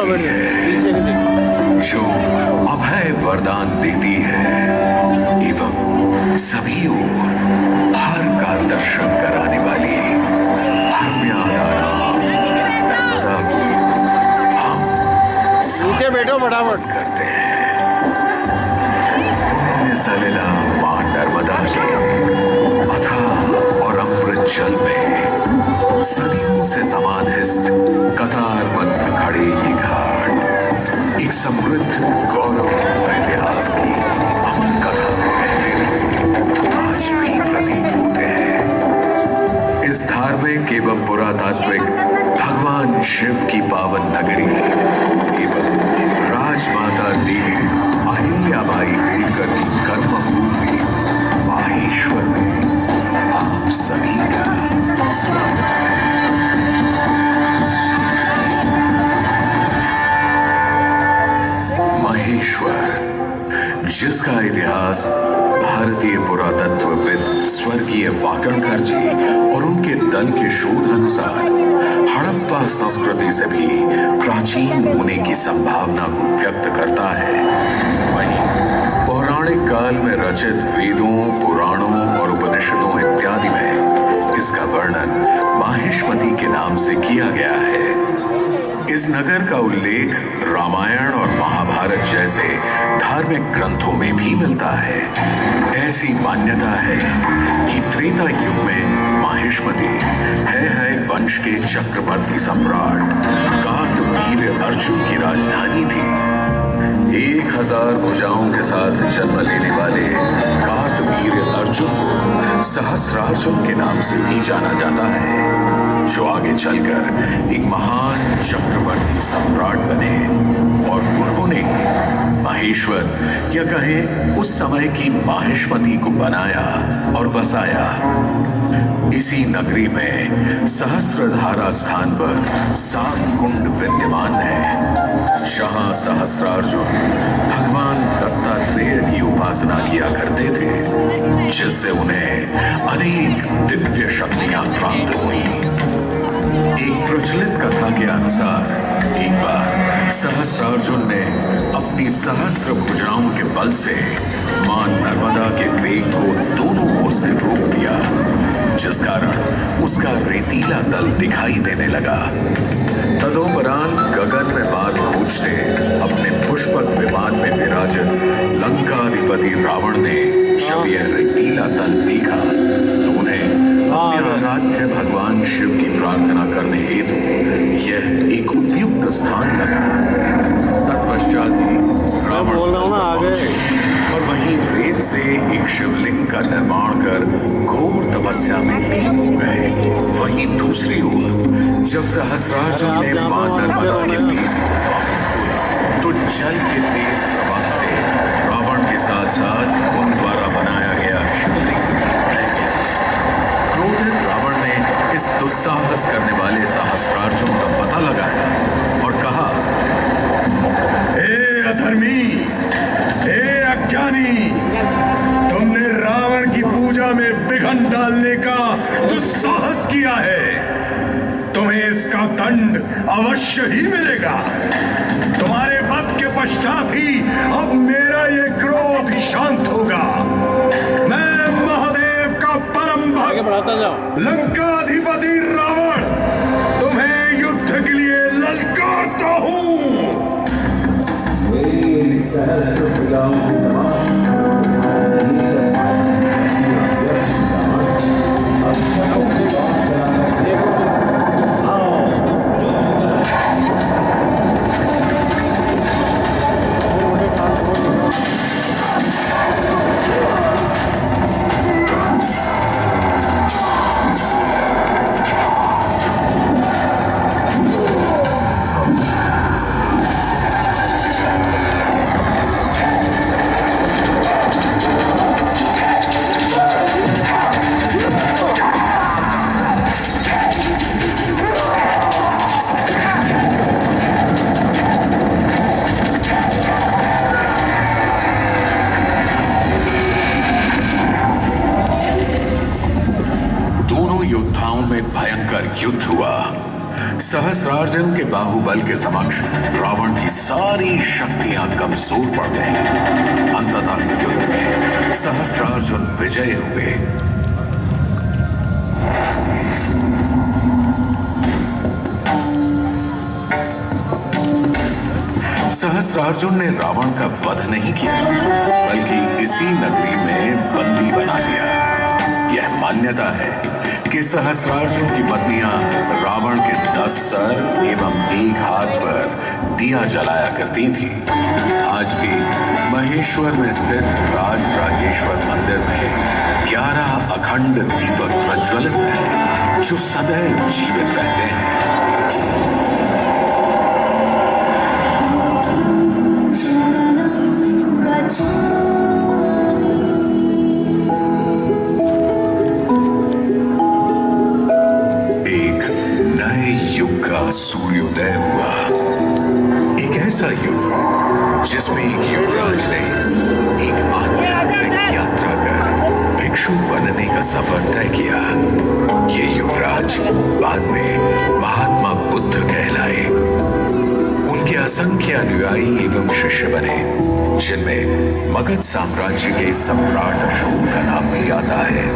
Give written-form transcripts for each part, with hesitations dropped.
नगरी है जो अभय वरदान देती है एवं सभी ओर हर का दर्शन कराने वाली हरम्यादा नाम नर्मदा को हम नीचे बैठो फटाफट करते हैं। पुण्य सलिला मां नर्मदा के अथाह और अमृत जल में सदियों से समाधिस्थ कतारबद्ध खड़े ये घाट एक समृद्ध गौरवपूर्ण इतिहास की अमर कथा को कहते हुए आज भी प्रतीत होते हैं। इस धार्मिक एवं पुरातात्विक भगवान शिव की पावन नगरी एवं राजमाता देवी अहिल्याबाई होलकर की कर्मभूमि माहेश्वर में आप सभी का स्वागत है। महेश्वर, जिसका इतिहास भारतीय पुरातत्वविद स्वर्गीय वाकणकर जी और उनके दल के शोध अनुसार हड़प्पा संस्कृति से भी प्राचीन होने की संभावना को व्यक्त करता है, वहीं पौराणिक काल में रचित वेदों, पुराणों और उपनिषदों इत्यादि में इसका वर्णन माहिष्मति के नाम से किया गया है। इस नगर का उल्लेख रामायण और महाभारत जैसे धार्मिक ग्रंथों में भी मिलता है। ऐसी मान्यता है कि त्रेता युग में माहिष्मति है वंश के चक्रवर्ती सम्राट कार्तवीर्य अर्जुन की राजधानी थी। 1000 भुजाओं के साथ जन्म लेने वाले कार्तवीर्य अर्जुन को सहस्रार्जुन के नाम से भी जाना जाता है, जो आगे चलकर एक महान चक्रवर्ती सम्राट बने और उन्होंने महेश्वर या कहें उस समय की माहिष्मति को बनाया और बसाया। इसी नगरी में सहस्रधारा स्थान पर 7 कुंड विद्यमान है, जहां सहस्रार्जुन भगवान दत्तात्रेय की उपासना किया करते थे, जिससे उन्हें अनेक दिव्य शक्तियां प्राप्त हुई। एक प्रचलित कथा के अनुसार एक बार सहस्रार्जुन ने अपनी सहस्र भुजाओं के बल से मां नर्मदा के वेग को दोनों ओर से रोक दिया, जिस कारण उसका रेतीला तल दिखाई देने लगा। तदोपरांत गगन में बात पूछते अपने पुष्पक विमान में विराजित लंकाधिपति रावण ने जब यह रेतीला तल देखा तो उन्हें अपने आराध्य भगवान शिव की प्रार्थना करने हेतु यह एक उपयुक्त स्थान लगा। तत्पश्चात ही रावण पहुंचे और वहीं रेत से एक शिवलिंग का निर्माण कर घोर तपस्या में लीन हो गए। वहीं दूसरी ओर जब सहस्रार्जुन ने मां नर्मदा के तीर तो जल के तेज प्रवाह से रावण के साथ साथ उन द्वारा बनाया गया शिवलिंग क्रोधित रावण ने इस दुस्साहस करने वाले सहस्रार्जुन का पता लगाया और कहा, हे अधर्मी, हे अज्ञानी, तुमने रावण की पूजा में विघ्न डालने का दुस्साहस किया है। तुम्हें इसका दंड अवश्य ही मिलेगा। तुम्हारे वध के पश्चात ही अब मेरा ये क्रोध शांत होगा। मैं महादेव का परम भक्त लंकाधिपति रावण तुम्हें युद्ध के लिए ललकारता हूँ। युद्ध हुआ सहस्रार्जुन के बाहुबल के समक्ष रावण की सारी शक्तियां कमजोर पड़ गईं। अंततः युद्ध में सहस्रार्जुन विजयी हुए। सहस्रार्जुन ने रावण का वध नहीं किया, बल्कि इसी नगरी में बंदी बना दिया। यह मान्यता है कि सहस्रार्जुन की पत्नियां रावण के 10 सर एवं एक हाथ पर दिया जलाया करती थी। आज भी महेश्वर में स्थित राज राजेश्वर मंदिर में 11 अखंड दीपक प्रज्वलित हैं, जो सदैव जीवित रहते हैं। सूर्योदय हुआ, एक ऐसा युग जिसमें एक युवराज ने एक आध्यात्मिक यात्रा कर भिक्षु बनने का सफर तय किया। ये युवराज बाद में महात्मा बुद्ध कहलाए। उनके असंख्य अनुयायी एवं शिष्य बने, जिनमें मगध साम्राज्य के सम्राट अशोक का नाम भी आता है।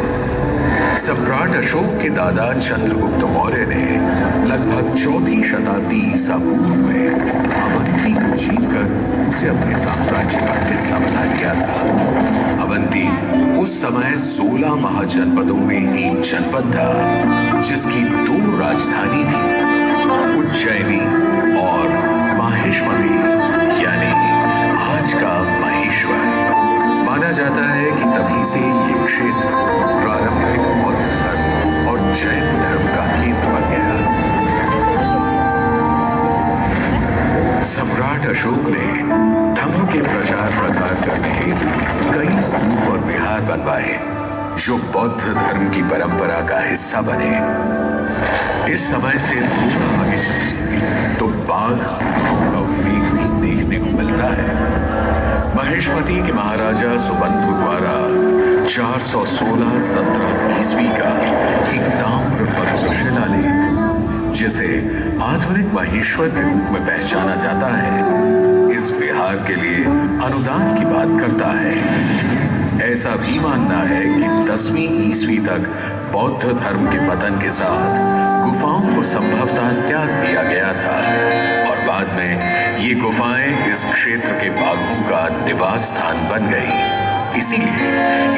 सम्राट अशोक के दादा चंद्रगुप्त मौर्य ने लगभग 4वीं शताब्दी ईसा पूर्व में अवंती को जीतकर उसे अपने साम्राज्य का हिस्सा बना लिया था। अवंती उस समय 16 महाजनपदों में एक जनपद था, जिसकी 2 राजधानी थी, उज्जैनी और माहेश्वरी, यानी आज का महेश्वर। माना जाता है कि तभी से ये क्षेत्र प्रारंभिक बौद्ध धर्म और जैन धर्म का केंद्र बन गया। सम्राट अशोक ने धर्म के प्रचार प्रसार करने हेतु कई स्तूप और विहार बनवाए, जो बौद्ध धर्म की परंपरा का हिस्सा बने। इस समय से थोड़ा आगे तो बाघ का उल्लेख भी देखने को मिलता है। महेश्वती के महाराजा सुबंधु द्वारा 416-17 ईस्वी का एक ताम्रपत्र शिलालेख, जिसे आधुनिक महेश्वर के रूप में पहचाना जाता है, इस विहार के लिए अनुदान की बात करता है। ऐसा भी मानना है कि 10वीं ईस्वी तक बौद्ध धर्म के पतन के साथ गुफाओं को संभवतः त्याग दिया गया था और बाद में ये गुफाएं इस क्षेत्र के बाघों का निवास स्थान बन गई, इसीलिए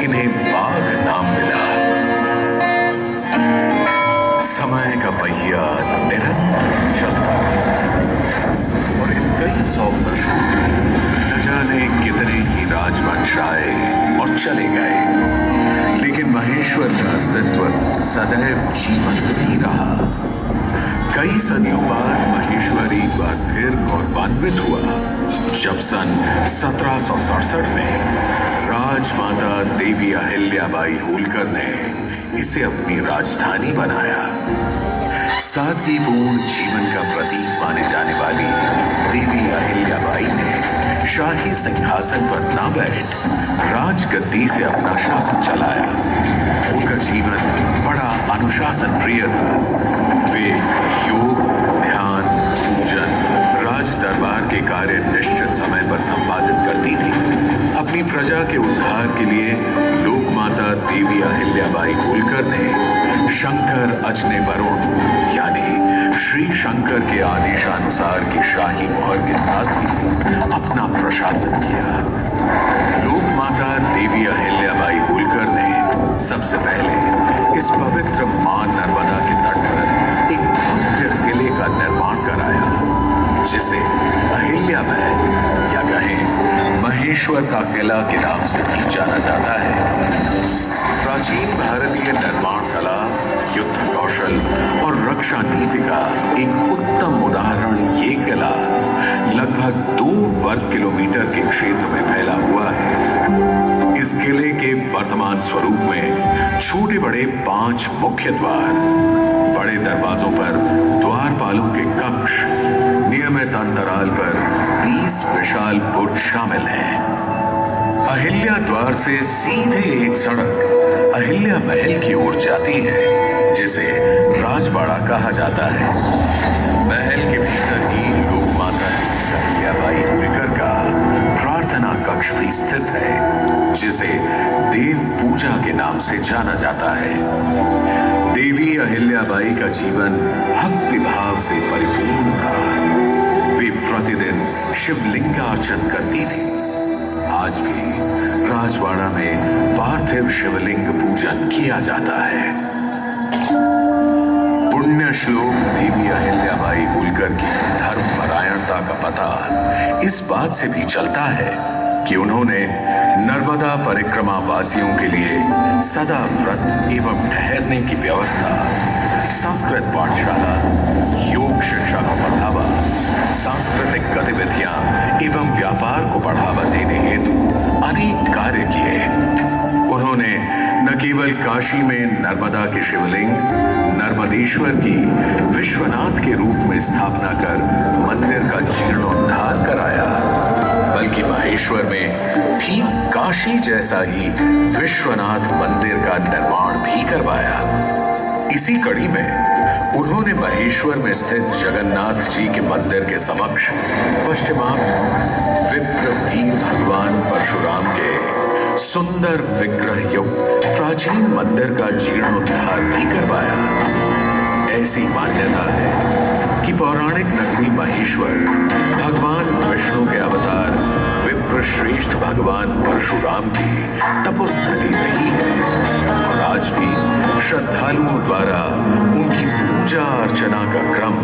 इन्हें बाघ नाम मिला। समय का पहिया निरंतर चलता और इन कई 100 वर्षों में न जाने कितने ही राजवंश आए और चले गए, लेकिन महेश्वर का अस्तित्व सदैव जीवंत ही रहा। कई सदियों बाद महेश्वर एक बार फिर गौरवान्वित हुआ, जब सन 1767 में राजमाता देवी अहिल्याबाई होलकर ने इसे अपनी राजधानी बनाया। सादगीपूर्ण जीवन का प्रतीक माने जाने वाली देवी अहिल्याबाई ने शाही सिंहासन पर ना बैठ राजगद्दी से अपना शासन चलाया। उनका जीवन बड़ा अनुशासन प्रिय था। वे योग, ध्यान, पूजन, राज दरबार के कार्य निश्चित समय पर संपादित करती थी। अपनी प्रजा के उद्धार के लिए लोकमाता देवी अहिल्याबाई होलकर ने शंकर अजने वरुण यानी श्री शंकर के आदेशानुसार की शाही मोहर के साथ ही अपना प्रशासन किया। लोकमाता देवी अहिल्याबाई होलकर ने सबसे पहले इस पवित्र मां नर्मदा के तट पर एक भव्य किले का निर्माण कराया, जिसे अहिल्या महल या कहें महेश्वर का किला के नाम से भी जाना जाता है। प्राचीन भारतीय निर्माण कला, युद्ध कौशल और रक्षा नीति का एक उत्तम उदाहरण ये किला लगभग 2 वर्ग किलोमीटर के क्षेत्र में फैला हुआ है। इस किले के वर्तमान स्वरूप में छोटे बड़े 5 मुख्य द्वार, बड़े दरवाजों पर द्वारपालों के कक्ष, नियमित अंतराल पर 20 विशाल बुर्ज शामिल हैं। अहिल्या द्वार से सीधे एक सड़क अहिल्या महल की ओर जाती है। जिसे राजवाड़ा कहा जाता है। महल के भीतर ही लोक माता अहिल्याबाई होलकर का प्रार्थना कक्ष भी स्थित है, जिसे देव पूजा के नाम से जाना जाता है। देवी अहिल्याबाई का जीवन भक्ति भाव से परिपूर्ण था। वे प्रतिदिन शिवलिंगार्चन करती थी। आज भी राजवाड़ा में पार्थिव शिवलिंग पूजन किया जाता है। पुण्य श्लोक देवी अहिल्याबाई होलकर की धर्मपरायणता का पता इस बात से भी चलता है कि उन्होंने नर्मदा परिक्रमा वासियों के लिए सदा व्रत एवं ठहरने की व्यवस्था, संस्कृत पाठशाला, योग शिक्षा को बढ़ावा, सांस्कृतिक गतिविधियां एवं व्यापार को बढ़ावा देने हेतु अनेक कार्य किए। उन्होंने न केवल काशी में नर्मदा के शिवलिंग नर्मदेश्वर की विश्वनाथ के रूप में स्थापना कर मंदिर का जीर्णोद्धार कराया, बल्कि महेश्वर में ठीक काशी जैसा ही विश्वनाथ मंदिर का निर्माण भी करवाया। इसी कड़ी में उन्होंने महेश्वर में स्थित जगन्नाथ जी के मंदिर के समक्ष पश्चिमार्थ विप्रवीर भगवान परशुराम के सुंदर विग्रह युक्त प्राचीन मंदिर का जीर्णोद्धार भी करवाया। ऐसी मान्यता है कि पौराणिक नगरी महेश्वर भगवान विष्णु के अवतार विप्रश्रेष्ठ भगवान परशुराम की तपोस्थली रही है और आज भी श्रद्धालुओं द्वारा उनकी पूजा अर्चना का क्रम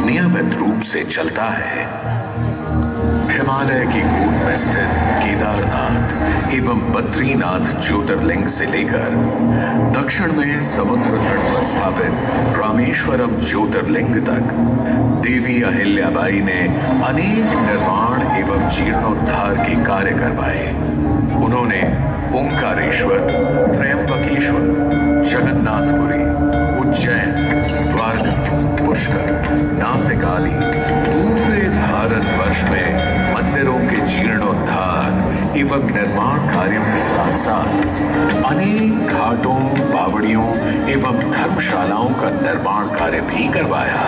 नियमित रूप से चलता है। हिमालय की गोद में स्थित केदारनाथ एवं बद्रीनाथ ज्योतिर्लिंग से लेकर दक्षिण में समुद्र तट पर स्थापित रामेश्वरम ज्योतिर्लिंग तक देवी अहिल्याबाई ने अनेक निर्माण एवं जीर्णोद्धार के कार्य करवाए। उन्होंने ओंकारेश्वर, त्रयंबकेश्वर, जगन्नाथपुरी, उज्जैन, द्वारका, पुष्कर, नासिक आदि पूरे भारतवर्ष में मंदिरों के जीर्णोद्धार एवं निर्माण कार्यों के साथ साथ अनेक घाटों, बावड़ियों एवं धर्मशालाओं का निर्माण कार्य भी करवाया।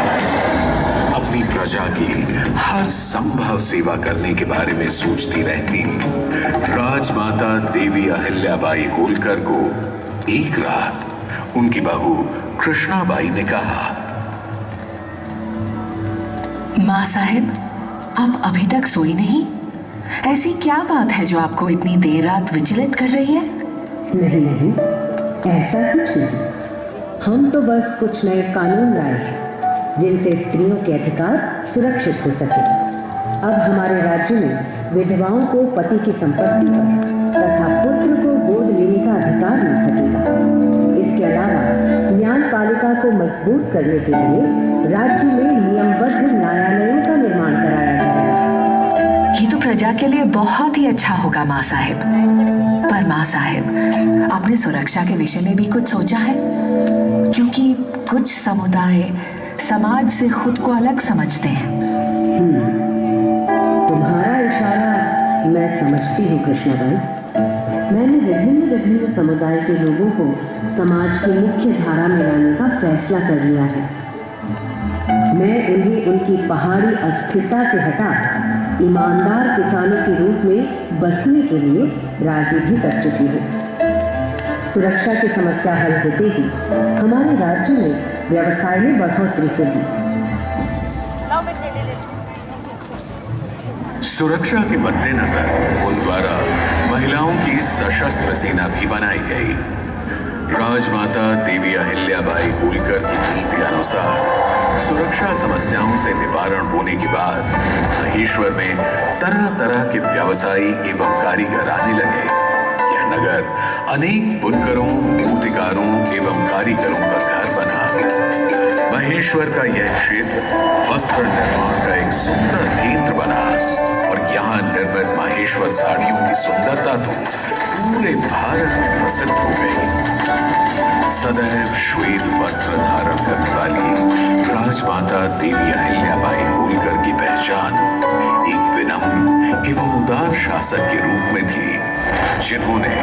अपनी प्रजा की हर संभव सेवा करने के बारे में सोचती रहती राजमाता देवी अहिल्याबाई होलकर को एक रात उनकी बहू कृष्णाबाई ने कहा, माँ साहिब, आप अभी तक सोई नहीं? ऐसी क्या बात है जो आपको इतनी देर रात विचलित कर रही है? नहीं, ऐसा कुछ नहीं। हम तो बस कुछ नए कानून लाए हैं जिनसे स्त्रियों के अधिकार सुरक्षित हो सके। अब हमारे राज्य में विधवाओं को पति की संपत्ति पर तथा पुत्र को गोद लेने का अधिकार मिल सकेगा। इसके अलावा न्यायपालिका को मजबूत करने के लिए राज्य में नियमबद्ध न्यायालयों का निर्माण कराया जाएगा। ये तो प्रजा के लिए बहुत ही अच्छा होगा माँ साहिब। पर माँ साहिब, आपने सुरक्षा के विषय में भी कुछ सोचा है? क्योंकि कुछ समुदाय समाज से खुद को अलग समझते हैं। तुम्हारा इशारा मैं समझती हूँ कृष्णाबाई। मैंने विभिन्न समुदाय के लोगों को समाज की मुख्य धारा में लाने का फैसला कर लिया है। मैं उन्हें उनकी पहाड़ी अस्थिरता से हटा ईमानदार किसानों के रूप में बसने के लिए राजी भी कर चुकी हूँ। सुरक्षा की समस्या हल होते ही हमारे राज्य में व्यवसाय में बढ़ोतरी होगी। सुरक्षा के मद्देनजर उन द्वारा महिलाओं की सशस्त्र सेना भी बनाई गई। राजमाता देवी अहिल्याबाई होलकर की नीति अनुसार सुरक्षा समस्याओं से निवारण होने के बाद महेश्वर में तरह तरह के व्यवसायी एवं कारीगर आने लगे। यह नगर अनेक बुनकरों, मूर्तिकारों एवं कारीगरों का घर बना। महेश्वर का यह क्षेत्र वस्त्र निर्माण का एक सुंदर केंद्र बना और यहाँ निर्मित महेश्वर साड़ियों की सुंदरता तो पूरे भारत में प्रसिद्ध हो गई। सदैव श्वेत वस्त्र धारण करने वाली राजमाता देवी अहिल्याबाई होलकर की पहचान एक विनम्र एवं उदार शासक के रूप में थी, जिन्होंने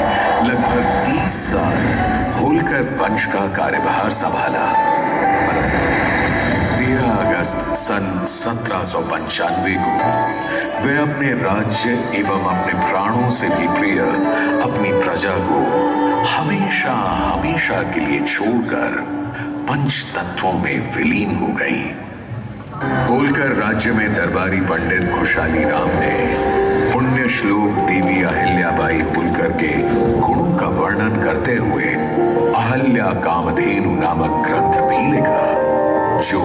लगभग 30 साल होलकर वंश का कार्यभार संभाला। 13 अगस्त सन 1795 को वे अपने राज्य एवं अपने प्राणों से भी प्रिय अपनी प्रजा को हमेशा हमेशा के लिए छोड़कर पंच तत्वों में विलीन हो गई। होलकर राज्य में दरबारी पंडित खुशहाली राम ने पुण्य श्लोक देवी अहिल्याबाई होलकर के गुणों का वर्णन करते हुए अहल्या कामधेनु नामक ग्रंथ भी लिखा, जो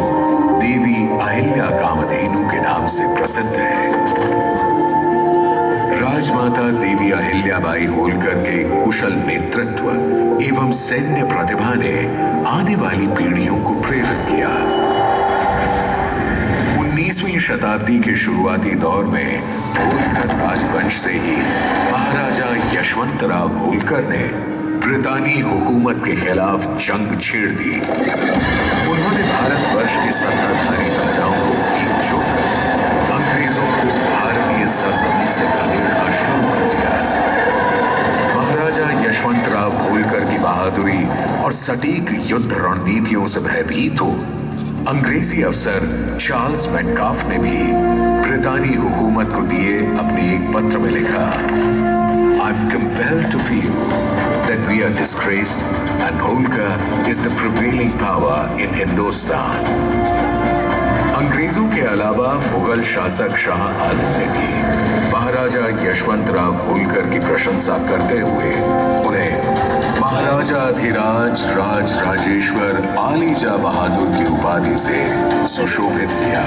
देवी अहिल्या कामधेनु के नाम से प्रसिद्ध है। राजमाता देवी अहिल्याबाई होलकर के कुशल नेतृत्व एवं सैन्य प्रतिभा ने आने वाली पीढ़ियों को प्रेरित किया। 19वीं शताब्दी के शुरुआती दौर में होलकर राजवंश से ही महाराजा यशवंतराव होलकर ने ब्रितानी हुकूमत के खिलाफ जंग छेड़ दी। उन्होंने भारतवर्ष के सत्ताधारी राजाओं को एकजुट कर अंग्रेजों को भारतीय सरजमीन से खदेड़ना शुरू कर दिया। महाराजा यशवंतराव होलकर की बहादुरी और सटीक युद्ध रणनीतियों से भयभीत हो अंग्रेजी अफसर चार्ल्स मेटकाफ ने भी ब्रितानी हुकूमत को दिए अपने एक पत्र में लिखा, I'm compelled to feel that we are disgraced and Holkar is the prevailing power in Hindustan. अंग्रेजों के अलावा मुगल शासक शाह आलम ने भी महाराजा यशवंतराव होलकर की प्रशंसा करते हुए उन्हें महाराजाधिराज राज राजेश्वर आलीजा बहादुर की उपाधि से सुशोभित किया।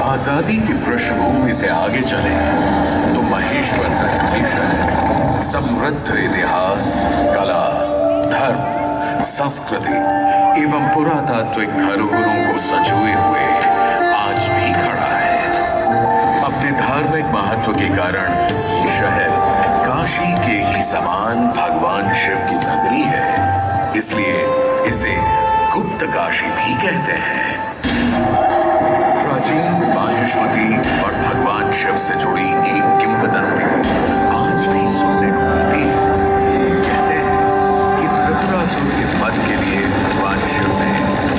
आजादी की पृष्ठभूमि से आगे चले तो महेश्वर का समृद्ध इतिहास, कला, धर्म, संस्कृति एवं पुरातात्विक धरोहरों को संजोए हुए आज भी खड़ा है। अपने धार्मिक महत्व के कारण ये शहर काशी के ही समान भगवान शिव की नगरी है, इसलिए इसे गुप्त काशी भी कहते हैं। प्राचीन माहेश्वरी और भगवान शिव से जुड़ी एक किंवदंती आज भी सुनने को मिलती है। कहते हैं कि त्रिपुरासुर के वध के लिए भगवान शिव ने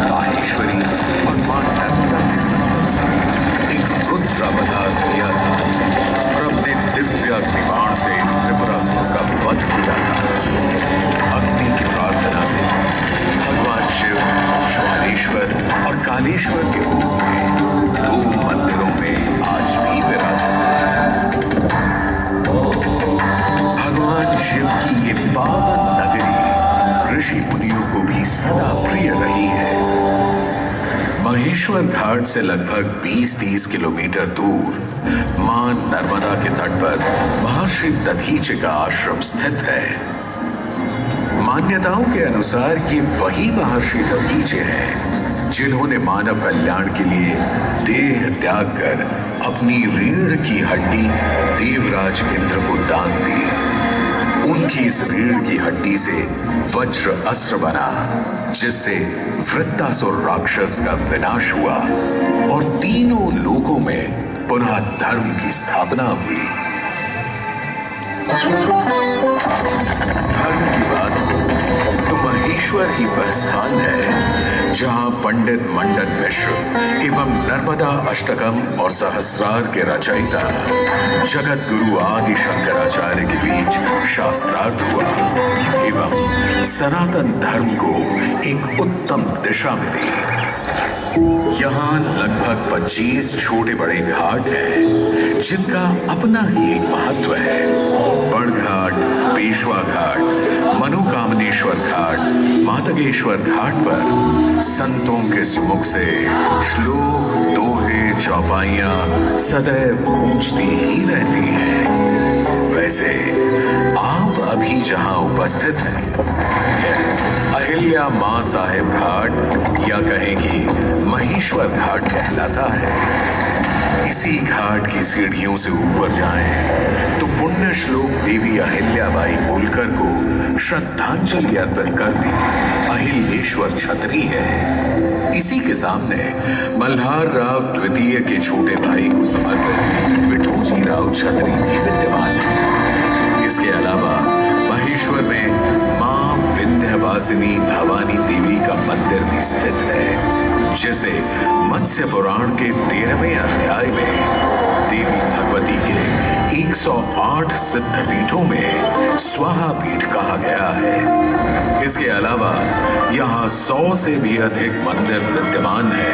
माहेश्वरी और मां नर्मदा के संगम से एक रुद्र अवतार किया था और अपने दिव्य अग्निबाण से त्रिपुरासुर का वध किया था। अग्नि की प्रार्थना से भगवान शिव श्वानेश्वर और कालेश्वर के रूप में दो मंदिरों में आज भी विराजित है। भगवान शिव की ये पावन नगरी ऋषि मुनियों को भी सदा प्रिय रही है। महेश्वर घाट से लगभग 20-30 किलोमीटर दूर मां नर्मदा के तट पर महर्षि दधीचि का आश्रम स्थित है। मान्यताओं के अनुसार ये वही महर्षि दधीचि हैं जिन्होंने मानव कल्याण के लिए देह त्याग कर अपनी रीढ़ की हड्डी देवराज इंद्र को दान दी। उनकी इस रीढ़ की हड्डी से वज्र अस्त्र बना, जिससे वृत्तासुर राक्षस का विनाश हुआ और तीनों लोकों में पुनः धर्म की स्थापना हुई। धर्म की बात हो तो महेश्वर ही वह स्थान है जहां पंडित मंडन मिश्र एवं नर्मदा अष्टकम और सहस्रार के रचयिता जगत गुरु आदि शंकराचार्य के बीच शास्त्रार्थ हुआ एवं सनातन धर्म को एक उत्तम दिशा मिली। यहाँ लगभग 25 छोटे बड़े घाट हैं जिनका अपना ही एक महत्व है। बड़घाट, पेशवा घाट, मनोकामनेश्वर घाट, मातंगेश्वर घाट पर संतों के सुमुख से श्लोक, दोहे, चौपाइयां सदैव गूंजती ही रहती हैं। वैसे आप अभी जहां उपस्थित हैं अहिल्या मां साहेब घाट या कहें कि महेश्वर घाट कहलाता है। इसी घाट की सीढ़ियों से ऊपर जाएं तो पुण्य श्लोक देवी अहिल्याबाई होलकर को श्रद्धांजलि अर्पित करती अहिलेश्वर छतरी है। इसी के सामने मल्हार राव द्वितीय के छोटे भाई को समर्पित विठोजी 9 छतरी भी विद्यमान है। इसके अलावा महेश्वर में मां विंध्यवासिनी भवानी देवी का मंदिर भी स्थित है, जिसे मत्स्य पुराण के 13वें अध्याय में देवी भगवती के 108 सिद्ध पीठों में स्वाहा पीठ कहा गया है। इसके अलावा यहाँ 100 से भी अधिक मंदिर विद्यमान है,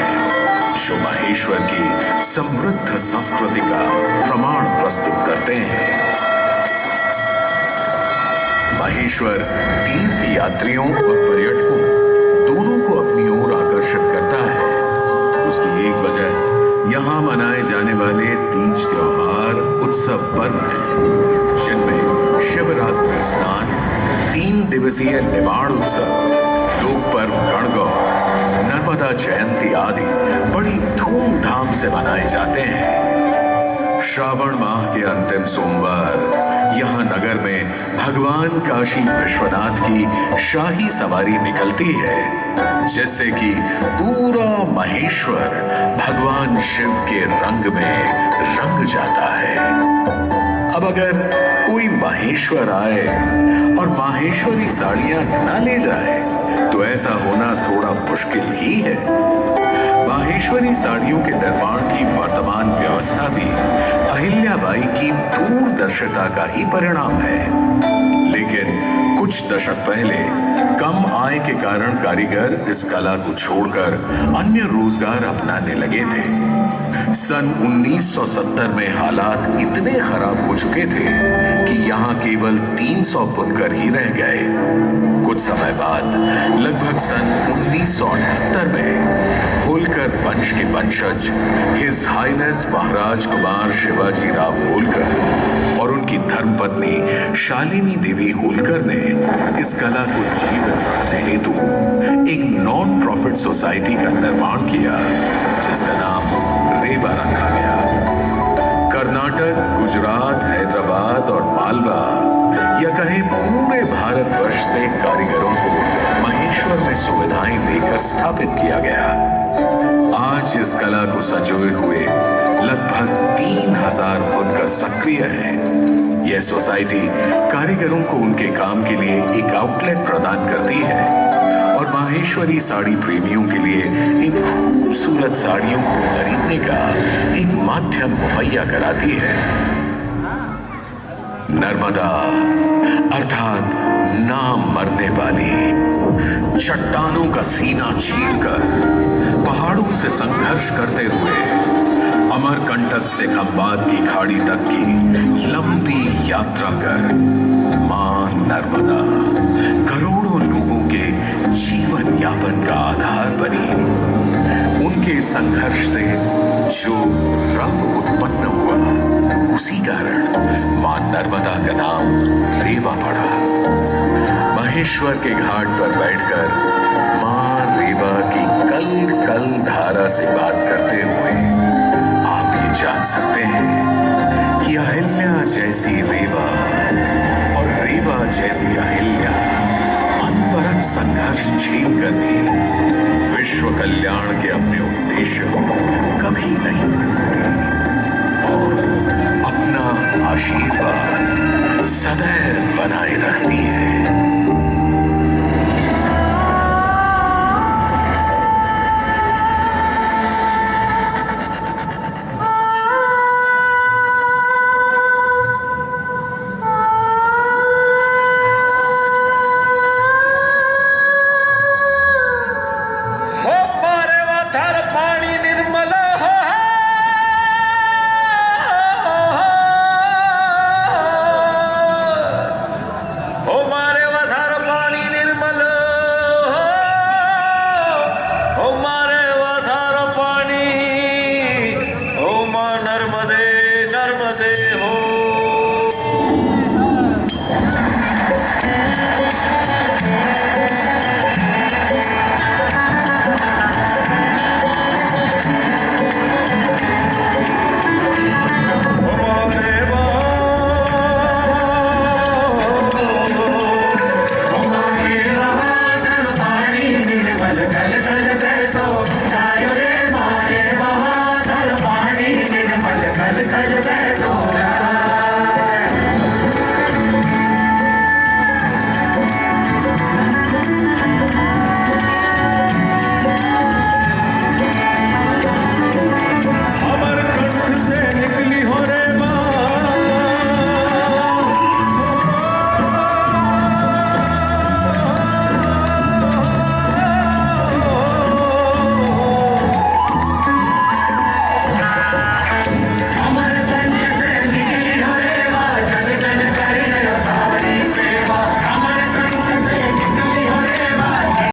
जो महेश्वर की समृद्ध संस्कृति का प्रमाण प्रस्तुत करते हैं। महेश्वर तीर्थ यात्रियों और पर्यटकों दोनों को अपनी ओर आकर्षित करता है। उसकी एक वजह यहाँ मनाए जाने वाले तीज त्योहार उत्सव पर्व हैं, जिनमें शिवरात्रि स्नान, 3 दिवसीय निमाड़ उत्सव, लोक पर्व गणगौर, नर्मदा जयंती आदि बड़ी धूमधाम से मनाए जाते हैं। श्रावण माह के अंतिम सोमवार यहाँ नगर में भगवान काशी विश्वनाथ की शाही सवारी निकलती है, जिससे कि पूरा महेश्वर भगवान शिव के रंग में रंग जाता है। अब अगर कोई महेश्वर आए और माहेश्वरी साड़ियां न ले जाए तो ऐसा होना थोड़ा मुश्किल ही है। माहेश्वरी साड़ियों के निर्माण की वर्तमान व्यवस्था भी अहिल्याबाई की दूरदर्शिता का ही परिणाम है, लेकिन कुछ दशक पहले कम आय के कारण कारीगर इस कला को छोड़कर अन्य रोजगार अपनाने लगे थे। सन 1970 में हालात इतने खराब हो चुके थे कि यहाँ केवल 300 बुनकर ही रह गए। कुछ समय बाद लगभग सन 1978 में होलकर वंश के वंशज हिज हाइनेस महाराज कुमार शिवाजी राव होलकर और उनकी धर्मपत्नी शालिनी देवी होलकर ने इस कला को जीवित रखने हेतु एक नॉन प्रॉफिट सोसाइटी का निर्माण किया, जिसका नाम रेवा रखा गया। कर्नाटक, गुजरात, हैदराबाद और मालवा या कहें पूरे भारतवर्ष से कारीगरों को महेश्वर में सुविधाएं देकर स्थापित किया गया। आज इस कला को संजोए हुए लगभग 3000 बुनकर सक्रिय हैं। यह सोसाइटी कारीगरों को उनके काम के लिए एक आउटलेट प्रदान करती है और माहेश्वरी साड़ी प्रेमियों के लिए इन खूबसूरत साड़ियों को खरीदने का एक माध्यम मुहैया कराती है। नर्मदा अर्थात ना मरने वाली, चट्टानों का सीना चीरकर पहाड़ों से संघर्ष करते हुए अमरकंटक से खंबात की खाड़ी तक की लंबी यात्रा कर मां नर्मदा करोड़ों लोगों के जीवन यापन का आधार बनी। उनके संघर्ष से जो रव उत्पन्न हुआ, उसी कारण मां नर्मदा का नाम रेवा पड़ा। महेश्वर के घाट पर बैठकर मां रेवा की कल कल धारा से बात करते हुए आप ये जान सकते हैं कि अहिल्या जैसी रेवा और रेवा जैसी अहिल्या अनवरत संघर्ष झेल कर भी विश्व कल्याण के अपने उद्देश्य को कभी नहीं भूलती और अपना आशीर्वाद सदैव बनाए रखती है। Kal kal